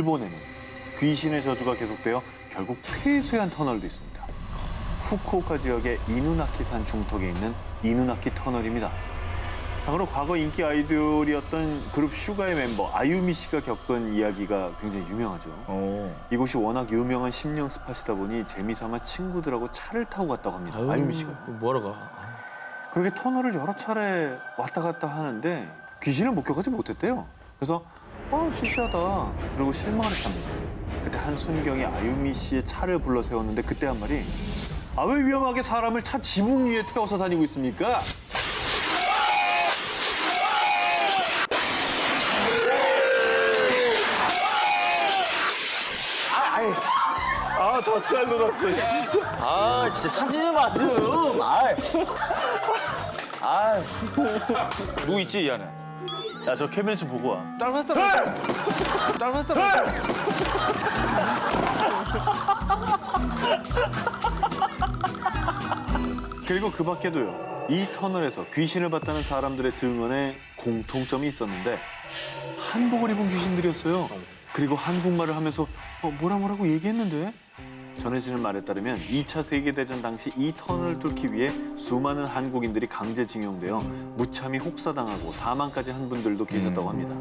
일본에는 귀신의 저주가 계속되어 결국 폐쇄한 터널도 있습니다. 후쿠오카 지역의 이누나키산 중턱에 있는 이누나키 터널입니다. 자, 그럼 과거 인기 아이돌이었던 그룹 슈가의 멤버 아유미 씨가 겪은 이야기가 굉장히 유명하죠. 이곳이 워낙 유명한 심령 스팟이다 보니 재미삼아 친구들하고 차를 타고 갔다고 합니다. 아유미 씨가. 뭐하러 가? 그렇게 터널을 여러 차례 왔다 갔다 하는데 귀신을 목격하지 못했대요. 그래서 시시하다. 그리고 실망을 했답니다. 그때 한순경이 아유미 씨의 차를 불러 세웠는데 그때 한 말이 왜 위험하게 사람을 차 지붕 위에 태워서 다니고 있습니까? 닭살 돋았어, 진짜. 진짜 타지 마 좀. 뭐 있지 이 안에? 야, 저 캐비넷 좀 보고 와. 딸딸딸. 그리고 그 밖에도요. 이 터널에서 귀신을 봤다는 사람들의 증언에 공통점이 있었는데 한복을 입은 귀신들이었어요. 그리고 한국말을 하면서 뭐라고 얘기했는데? 전해지는 말에 따르면 2차 세계대전 당시 이 터널을 뚫기 위해 수많은 한국인들이 강제징용되어 무참히 혹사당하고 사망까지 한 분들도 계셨다고 합니다.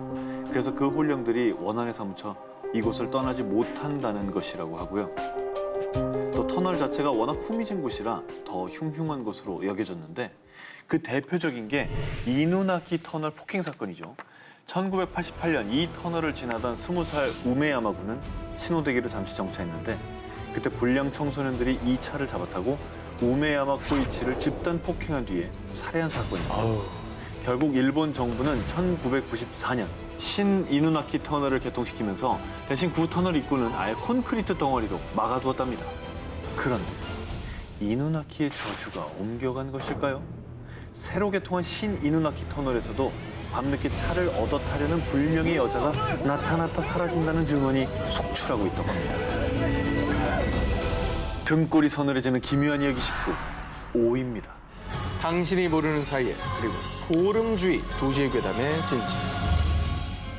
그래서 그 혼령들이 원한에 사무쳐 이곳을 떠나지 못한다는 것이라고 하고요. 또 터널 자체가 워낙 후미진 곳이라 더 흉흉한 것으로 여겨졌는데 그 대표적인 게 이누나키 터널 폭행 사건이죠. 1988년 이 터널을 지나던 20살 우메야마 군은 신호대기를 잠시 정차했는데 그때 불량 청소년들이 이 차를 잡아타고 우메야마 코이치를 집단 폭행한 뒤에 살해한 사건입니다. 결국 일본 정부는 1994년 신이누나키 터널을 개통시키면서 대신 구 터널 입구는 아예 콘크리트 덩어리로 막아두었답니다. 그런데 이누나키의 저주가 옮겨간 것일까요? 새로 개통한 신이누나키 터널에서도 밤늦게 차를 얻어 타려는 불명의 여자가 나타났다 사라진다는 증언이 속출하고 있다고 합니다. 등골이 서늘해지는 기묘한 이야기 19, 5입니다. 당신이 모르는 사이에 그리고 소름주의 도시의 괴담의 진실.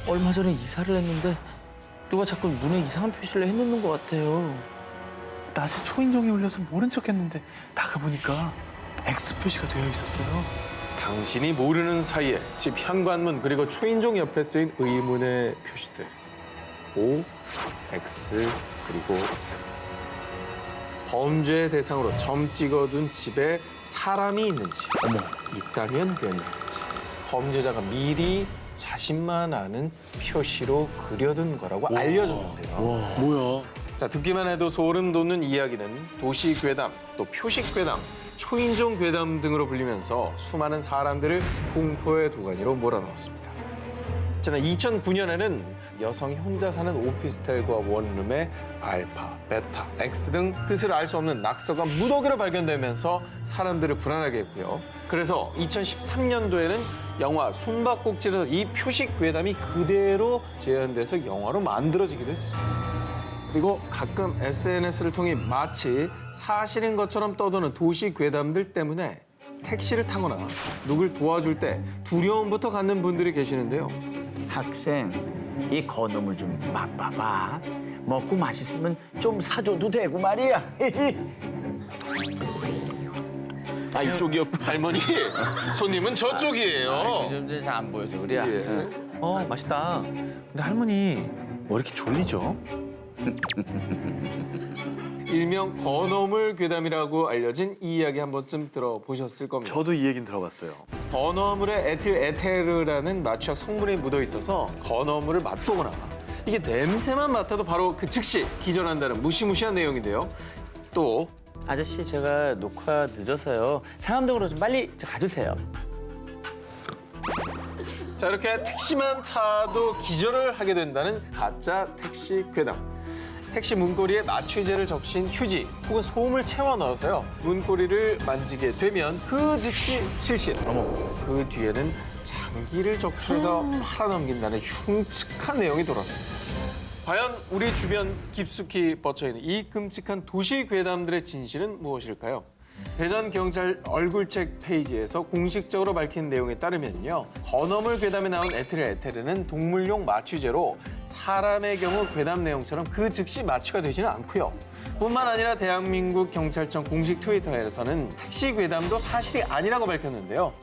얼마 전에 이사를 했는데 누가 자꾸 문에 이상한 표시를 해놓는 것 같아요. 낮에 초인종이 울려서 모른 척했는데 나가보니까 X 표시가 되어 있었어요. 당신이 모르는 사이에 집 현관문 그리고 초인종 옆에 쓰인 의문의 표시들. O, X, 그리고 0. 범죄 대상으로 점 찍어둔 집에 사람이 있는지, 있다면 몇 명인지, 범죄자가 미리 자신만 아는 표시로 그려둔 거라고 알려줬는데요. 뭐야? 자, 듣기만 해도 소름 돋는 이야기는 도시 괴담, 또 표식 괴담, 초인종 괴담 등으로 불리면서 수많은 사람들을 공포의 도가니로 몰아넣었습니다. 지난 2009년에는 여성이 혼자 사는 오피스텔과 원룸에 알파, 베타, X 등 뜻을 알 수 없는 낙서가 무더기로 발견되면서 사람들을 불안하게 했고요. 그래서 2013년도에는 영화 숨바꼭질에서 이 표식 괴담이 그대로 재현돼서 영화로 만들어지기도 했습니다. 그리고 가끔 SNS를 통해 마치 사실인 것처럼 떠도는 도시 괴담들 때문에 택시를 타거나 누굴 도와줄 때 두려움부터 갖는 분들이 계시는데요. 학생, 이 건어물 좀 맛봐봐. 먹고 맛있으면 좀 사줘도 되고 말이야. 이쪽이요. 할머니, 손님은 저쪽이에요. 좀 잘 안 보여서 그래. 예. 맛있다. 근데 할머니 왜 이렇게 졸리죠? 일명 건어물 괴담이라고 알려진 이 이야기 한 번쯤 들어보셨을 겁니다. 저도 이 얘기는 들어봤어요. 건어물에 에틸에테르라는 마취약 성분이 묻어 있어서 건어물을 맛보거나 이게 냄새만 맡아도 바로 그 즉시 기절한다는 무시무시한 내용인데요. 또 아저씨, 제가 녹화 늦어서요. 상암동으로 좀 빨리 가주세요. 자, 이렇게 택시만 타도 기절을 하게 된다는 가짜 택시 괴담. 택시 문고리에 마취제를 적신 휴지 혹은 솜을 채워 넣어서요. 문고리를 만지게 되면 그 즉시 실신. 그 뒤에는 장기를 적출해서 팔아넘긴다는 흉측한 내용이 돌았습니다. 과연 우리 주변 깊숙이 뻗쳐있는 이 끔찍한 도시 괴담들의 진실은 무엇일까요? 대전경찰 얼굴책 페이지에서 공식적으로 밝힌 내용에 따르면요. 건어물 괴담에 나온 에틸에테르는 동물용 마취제로 사람의 경우 괴담 내용처럼 그 즉시 마취가 되지는 않고요. 뿐만 아니라 대한민국 경찰청 공식 트위터에서는 택시 괴담도 사실이 아니라고 밝혔는데요.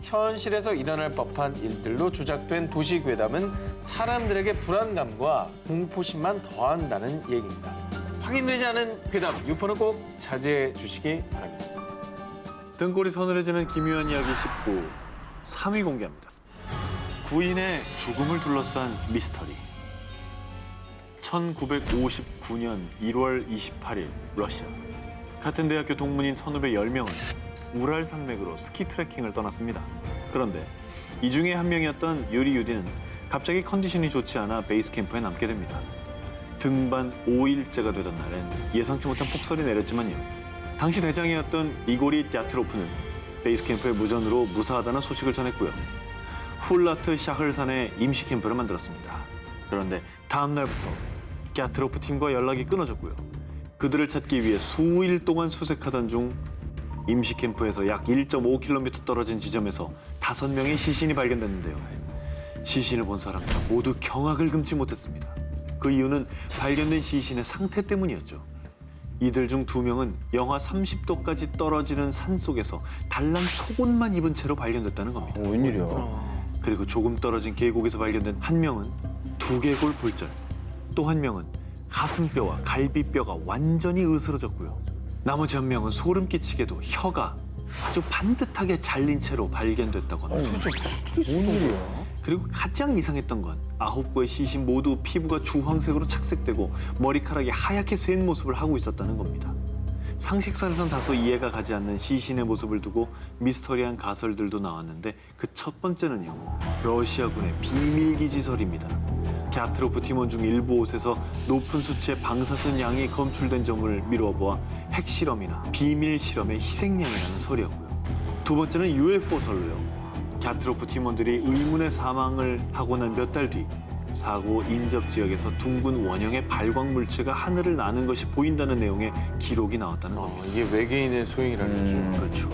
현실에서 일어날 법한 일들로 조작된 도시 괴담은 사람들에게 불안감과 공포심만 더한다는 얘기입니다. 확인되지 않은 괴담, 유포는 꼭 자제해 주시기 바랍니다. 등골이 서늘해지는 기묘한 이야기 19, 3위 공개합니다. 구인의 죽음을 둘러싼 미스터리. 1959년 1월 28일 러시아. 같은 대학교 동문인 선후배 10명은 우랄 산맥으로 스키 트레킹을 떠났습니다. 그런데 이 중에 한 명이었던 유리 유디는 갑자기 컨디션이 좋지 않아 베이스 캠프에 남게 됩니다. 등반 5일째가 되던 날엔 예상치 못한 폭설이 내렸지만요. 당시 대장이었던 이고리 갸트로프는 베이스 캠프에 무전으로 무사하다는 소식을 전했고요. 훌라트 샤흐르산에 임시 캠프를 만들었습니다. 그런데 다음 날부터 갸트로프 팀과 연락이 끊어졌고요. 그들을 찾기 위해 수일 동안 수색하던 중 임시 캠프에서 약 1.5km 떨어진 지점에서 5명의 시신이 발견됐는데요. 시신을 본 사람들 모두 경악을 금치 못했습니다. 그 이유는 발견된 시신의 상태 때문이었죠. 이들 중 2명은 영하 30도까지 떨어지는 산속에서 달랑 속옷만 입은 채로 발견됐다는 겁니다. 웬일이야? 그리고 조금 떨어진 계곡에서 발견된 한 명은 두개골 골절, 또 한 명은 가슴뼈와 갈비뼈가 완전히 으스러졌고요. 나머지 한 명은 소름 끼치게도 혀가 아주 반듯하게 잘린 채로 발견됐다고 합니다. 웬일이야? 그리고 가장 이상했던 건 9구의 시신 모두 피부가 주황색으로 착색되고 머리카락이 하얗게 새인 모습을 하고 있었다는 겁니다. 상식선에선 다소 이해가 가지 않는 시신의 모습을 두고 미스터리한 가설들도 나왔는데 그 첫 번째는요. 러시아군의 비밀기지설입니다. 갸트로프 팀원 중 일부 옷에서 높은 수치의 방사선 양이 검출된 점을 미루어보아 핵실험이나 비밀 실험의 희생양이라는 설이었고요. 두 번째는 UFO설로요. 갸트로프 팀원들이 의문의 사망을 하고 난 몇 달 뒤 사고 인접 지역에서 둥근 원형의 발광 물체가 하늘을 나는 것이 보인다는 내용의 기록이 나왔다는 겁니다. 이게 외계인의 소행이라는 거죠. 그렇죠.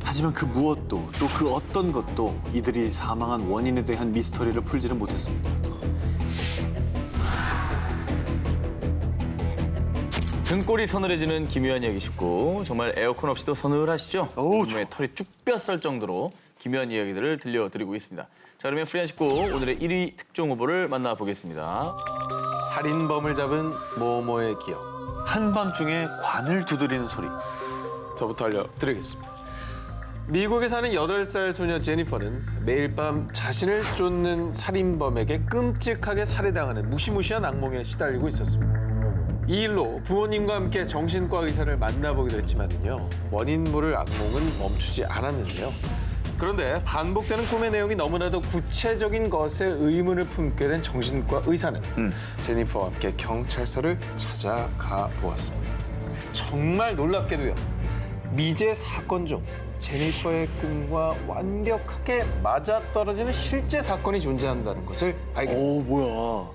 하지만 그 무엇도 또 그 어떤 것도 이들이 사망한 원인에 대한 미스터리를 풀지는 못했습니다. 등골이 서늘해지는 기묘한 이야기 19. 정말 에어컨 없이도 서늘하시죠? 몸에 털이 쭉 뼈썰 정도로 기묘한 이야기들을 들려드리고 있습니다. 자, 그러면 프리한 19 오늘의 1위 특종 후보를 만나보겠습니다. 살인범을 잡은 모모의 기억. 한밤중에 관을 두드리는 소리. 저부터 알려드리겠습니다. 미국에 사는 8살 소녀 제니퍼는 매일 밤 자신을 쫓는 살인범에게 끔찍하게 살해당하는 무시무시한 악몽에 시달리고 있었습니다. 이 일로 부모님과 함께 정신과 의사를 만나보기도 했지만요. 원인 모를 악몽은 멈추지 않았는데요. 그런데 반복되는 꿈의 내용이 너무나도 구체적인 것에 의문을 품게 된 정신과 의사는 제니퍼와 함께 경찰서를 찾아가 보았습니다. 정말 놀랍게도요. 미제 사건 중 제니퍼의 꿈과 완벽하게 맞아떨어지는 실제 사건이 존재한다는 것을 알게 됩니다. 뭐야.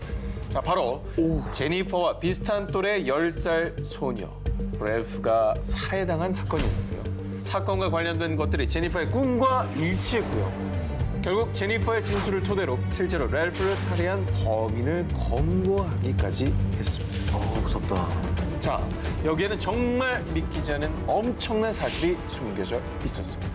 자, 바로 제니퍼와 비슷한 또래 10살 소녀 랠프가 살해당한 사건이었는데요. 사건과 관련된 것들이 제니퍼의 꿈과 일치했고요. 결국 제니퍼의 진술을 토대로 실제로 랠프를 살해한 범인을 검거하기까지 했습니다. 무섭다. 자, 여기에는 정말 믿기지 않은 엄청난 사실이 숨겨져 있었습니다.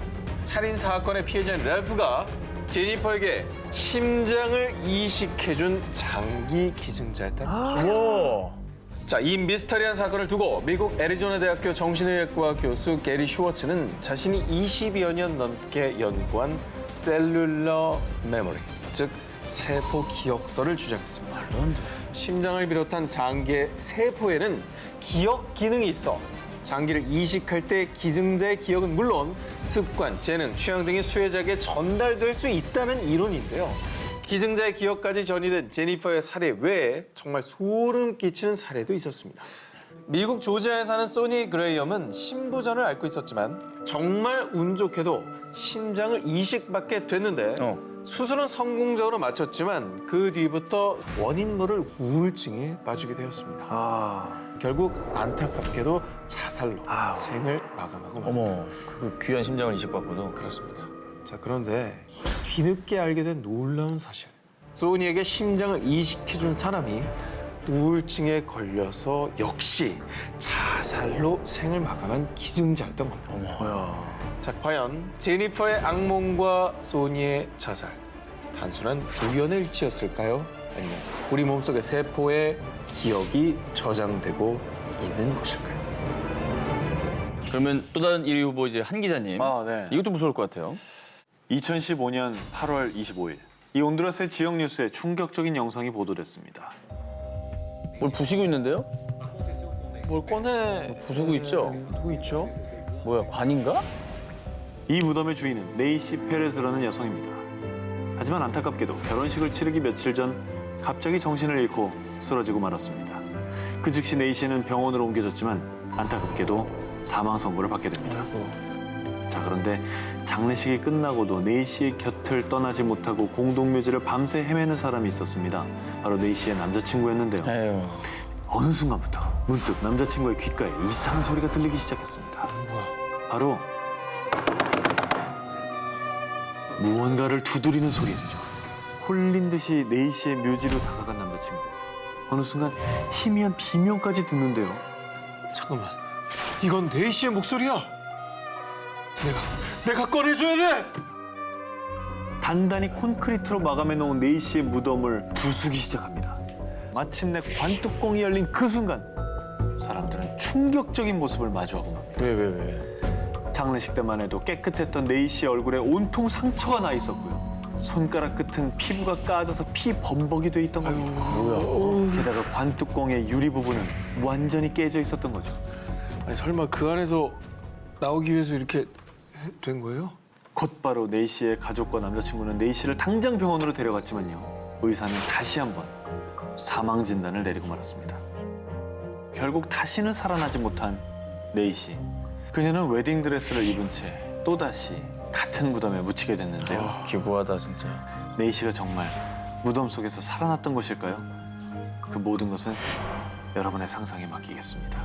살인 사건의 피해자인 랠프가 제니퍼에게 심장을 이식해준 장기 기증자였다는 거죠. 자, 이 미스터리한 사건을 두고 미국 애리조나 대학교 정신의학과 교수 게리 슈워츠는 자신이 20여 년 넘게 연구한 셀룰러 메모리, 즉 세포 기억서를 주장했습니다. 심장을 비롯한 장기의 세포에는 기억 기능이 있어 장기를 이식할 때 기증자의 기억은 물론 습관, 재능, 취향 등이 수혜자에게 전달될 수 있다는 이론인데요. 기증자의 기억까지 전이된 제니퍼의 살해 외에 정말 소름 끼치는 사례도 있었습니다. 미국 조지아에 사는 소니 그레이엄은 신부전을 앓고 있었지만 정말 운 좋게도 심장을 이식받게 됐는데 수술은 성공적으로 마쳤지만 그 뒤부터 원인 모를 우울증에 빠지게 되었습니다. 결국 안타깝게도 자살로 생을 마감하고 맙니다. 어머, 그 귀한 심장을 이식받고도. 그렇습니다. 자, 그런데 뒤늦게 알게 된 놀라운 사실. 소니에게 심장을 이식해준 사람이 우울증에 걸려서 역시 자살로 생을 마감한 기증자였던 겁니다. 자, 과연 제니퍼의 악몽과 소니의 자살, 단순한 우연의 일치였을까요? 아니면 우리 몸속의 세포에 기억이 저장되고 있는 것일까요? 그러면 또 다른 1위 후보 이제 한 기자님. 아, 네. 이것도 무서울 것 같아요. 2015년 8월 25일 이 온두라스의 지역 뉴스에 충격적인 영상이 보도됐습니다. 뭘 부시고 있는데요? 뭘 꺼내? 부수고 있죠? 누구 있죠? 뭐야, 관인가? 이 무덤의 주인은 네이시 페레즈라는 여성입니다. 하지만 안타깝게도 결혼식을 치르기 며칠 전 갑자기 정신을 잃고 쓰러지고 말았습니다. 그 즉시 네이시는 병원으로 옮겨졌지만 안타깝게도 사망 선고를 받게 됩니다. 자, 그런데 장례식이 끝나고도 네이시의 곁을 떠나지 못하고 공동묘지를 밤새 헤매는 사람이 있었습니다. 바로 네이시의 남자친구였는데요. 에휴. 어느 순간부터 문득 남자친구의 귓가에 이상한 소리가 들리기 시작했습니다. 바로 무언가를 두드리는 소리였죠. 홀린 듯이 네이시의 묘지로 다가간 남자친구. 어느 순간 희미한 비명까지 듣는데요. 잠깐만, 이건 네이시의 목소리야. 내가 꺼내줘야 돼. 단단히 콘크리트로 마감해 놓은 네이시의 무덤을 부수기 시작합니다. 마침내 관뚜껑이 열린 그 순간 사람들은 충격적인 모습을 마주하고 맙니다. 왜? 장례식 때만 해도 깨끗했던 네이시의 얼굴에 온통 상처가 나 있었고요. 손가락 끝은 피부가 까져서 피 범벅이 돼 있던 겁니다. 게다가 관뚜껑의 유리 부분은 완전히 깨져 있었던 거죠. 아니, 설마 그 안에서 나오기 위해서 이렇게 된 거예요? 곧바로 네이시의 가족과 남자친구는 네이시를 당장 병원으로 데려갔지만요. 의사는 다시 한번 사망 진단을 내리고 말았습니다. 결국 다시는 살아나지 못한 네이시. 그녀는 웨딩드레스를 입은 채 또다시 같은 무덤에 묻히게 됐는데요. 기구하다 진짜. 네이시가 정말 무덤 속에서 살아났던 것일까요? 그 모든 것은 여러분의 상상에 맡기겠습니다.